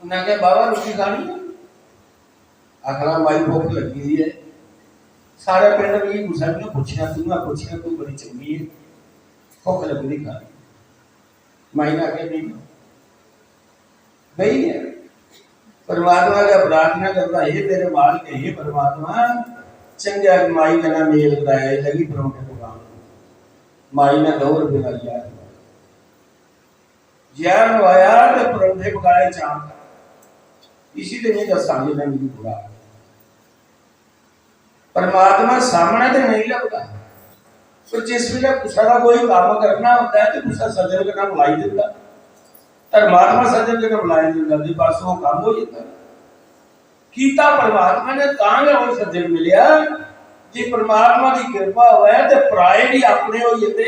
उन्हें क्या बाबा रोटी खानी है, आखला माई भूख लगी है। सारे पिंड में ये गुस्सा नहीं पूछना, तू बड़ी चंगी है, भूख लगी खानी। माई ना के नहीं भाई है परमात्मा का प्रार्थना करता है, तेरे माल के हे परमात्मा चंगा माई का नाम मेल कराया लगी परौठे पकाने। माई ने 2 रुपये का यार नवाया तो परौठे पकाए चांद, इसी दिन नहीं दसांगे मैं मेरी बुरा। परमात्मा सामने तो नहीं लगता, तो जिस वे गुस्सा का कोई काम करना होता है तो गुस्सा सज्जन के नाम लाई देता, परमात्मा सज्जन के नाम लाई देता, बस वो काम हो जाता। कीता परमात्मा ने तांगे वो सज्जन मिलिया, जे परमात्मा की कृपा होए तो पराए भी अपने हो जाते,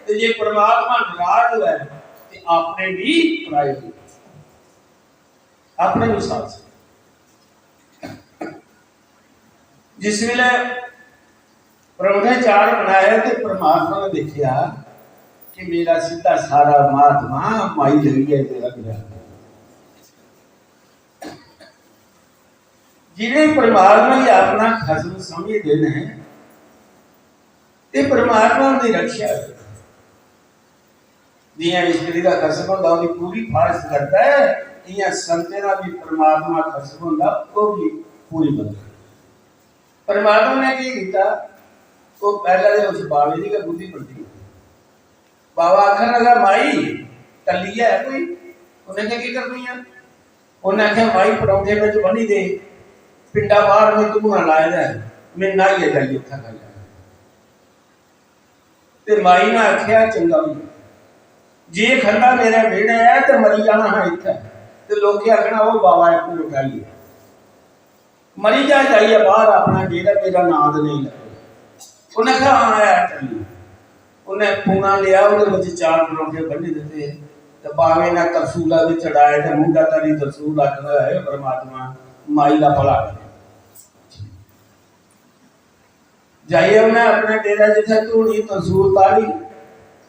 तो जे परमात्मा नाराज होए तो अपने भी पराए हो जाते, अपने भी साथ। जिस वेले परौठे 4 बनाए तो परमात्मा ने देखा कि मेरा सीधा सारा महात्मा माई लगी है तेरा गया। जिन्हें परमात्मा ही अपना खसम समझ देना है, ते परमात्मा उनकी रक्षा है। जिया स्त्री का खसम होता है पूरी फारस करता है, इया संते का भी परमात्मा खसम होता वो भी पूरी बनता। परमात्मा ने क्या किया, वो पहले उस बाबे जी का बुद्धि पड़ती, बाबा आखन लगा माई टली है कोई, उन्हें क्या करनी है, उन्हें आख्या माई परौठे में बनी दे, पिंडा बाहर में तू ना लाया जाए, मैं ना ही जाइए उठा खा जाए। ते माई ने आख्या चंगा भी जे खंडा मेरा बेड़ा है तो मरी जाना है इतना, तो लोग क्या आखना वो बाबा है को उठाइए मरी जा जाइए बाहर अपना डेरा, मेरा नाद नहीं लगेगा। उन्हें कहा आया चलिए, उन्हें पूना लिया, उन्हें 4 परौठे बने देते, तो बावे ने तरसूला भी चढ़ाए थे, मुंडा तारी तरसूल आखदा है परमात्मा माई का भला करे। जाइए उन्हें अपने डेरा जिथे धूनी तरसूल तारी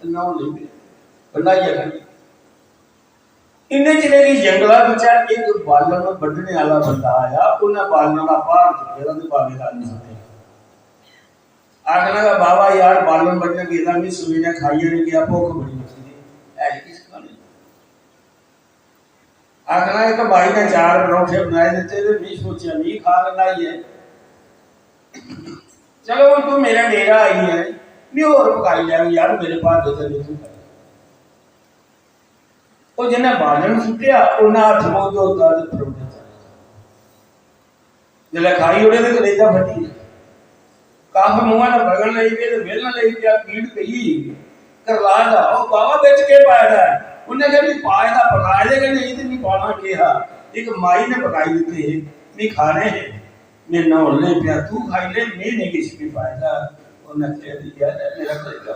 नौ ले बनाइए खड़ी। इन्हें चले कि जंगला बचा एक बालन में बढ़ने वाला बंदा आया, उन्हें बालन का पार चुके तो बावे का नहीं होते। आखना का बाबा यार बालन बढ़ने गेला नहीं सुनी ने खाइए नहीं गया, भूख बड़ी मची है किस खाने। आखना एक भाई ने 4 परौठे बनाए देते थे, नहीं सोचा नहीं खा लेना ही है, चलो तू मेरा डेरा आई है नहीं और पकाई लिया यार मेरे पास देते नहीं। वो जिन्हें बालन सुटिया उन्हें हाथ मोह जो दर्द परौठे जिले खाई उड़े तो कलेजा फटी, काफ मुंह ना बगल नहीं गए तो वेल ना ले गया पीड़ कही करला दा ओ बाबा बेच के पाया है। उन्हें कहा भी पाए दा पकाए दे नहीं तो नहीं पाना केहा, एक माई ने पकाई देते नहीं खाने हैं मैं ना होने पे तू खाई ले, मैं नहीं किसी भी पाएगा। उन्हें कह दिया मेरा कलेजा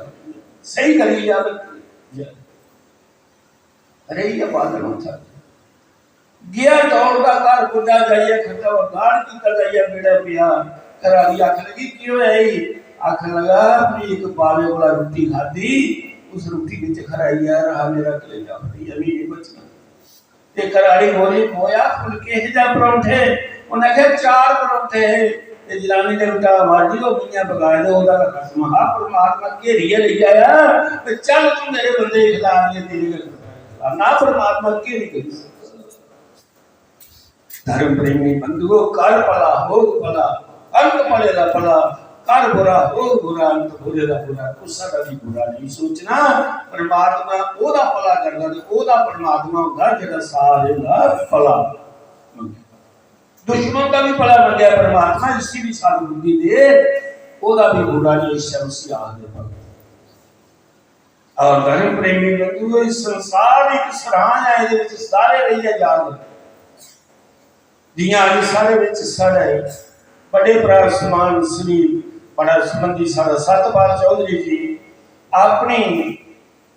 सही करी यार, अरे ये बादल था गया दौड़ता कार बुझा जाइए खट्टा और गाड़ की कर जाइए बेड़ा पिया करा दिया। आख लगी क्यों है, आख लगा अपनी एक बावे वाला रोटी खाधी, उस रोटी के खराई यार रहा मेरा कलेजा फटी अभी नहीं बचना। ते कराड़ी बोली मोया फुलके है जा परौठे, उन्हें कहा 4 परौठे ते जलानी ने उठा वाडी को मियां पकाए दे ओदा का कसम हा परमात्मा के रिया ले आया ते चल तू मेरे बंदे खिला दे तेरी ना परमात्मा के नहीं करी। धर्म प्रेमी बंधुओं, कर भला हो भला, अंत भले का भला, कर बुरा हो बुरा, अंत बुरे का बुरा। कुछ साडा भी बुरा नहीं सोचना, परमात्मा ओदा भला करदा ते ओदा परमात्मा हुंदा जेड़ा सारे दा भला। दुश्मन का भी भला मंगया परमात्मा, इसी भी सानू बुद्धि दे, ओदा भी बुरा नहीं शमसी आखदे। और धर्म प्रेमी बंधुओं, इस संसार एक सराह है, इहदे विच सारे रहिए याद जियां अज सारे विच साड़ा है। बड़े भरा समान श्री बड़ा संबंधी साड़ा सतपाल चौधरी जी अपनी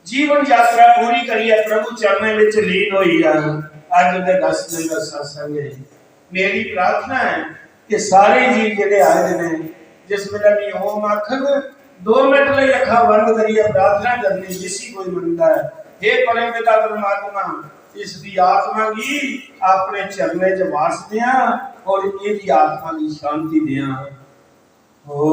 जीवन यात्रा पूरी करी है, प्रभु चरणों में लीन हुई है। अज दे 10 दिन का सत्संग है। मेरी प्रार्थना है कि सारे जी जिहड़े आए ने जिस वेले भी ओम आखन 2 मिनट लई अखां बंद करिए, प्रार्थना करनी जिसी कोई मंगदा है। हे परम पिता परमात्मा, इसकी आत्मा की अपने चरणों च वास दिया और इसकी आत्मा की शांति दिया। ओ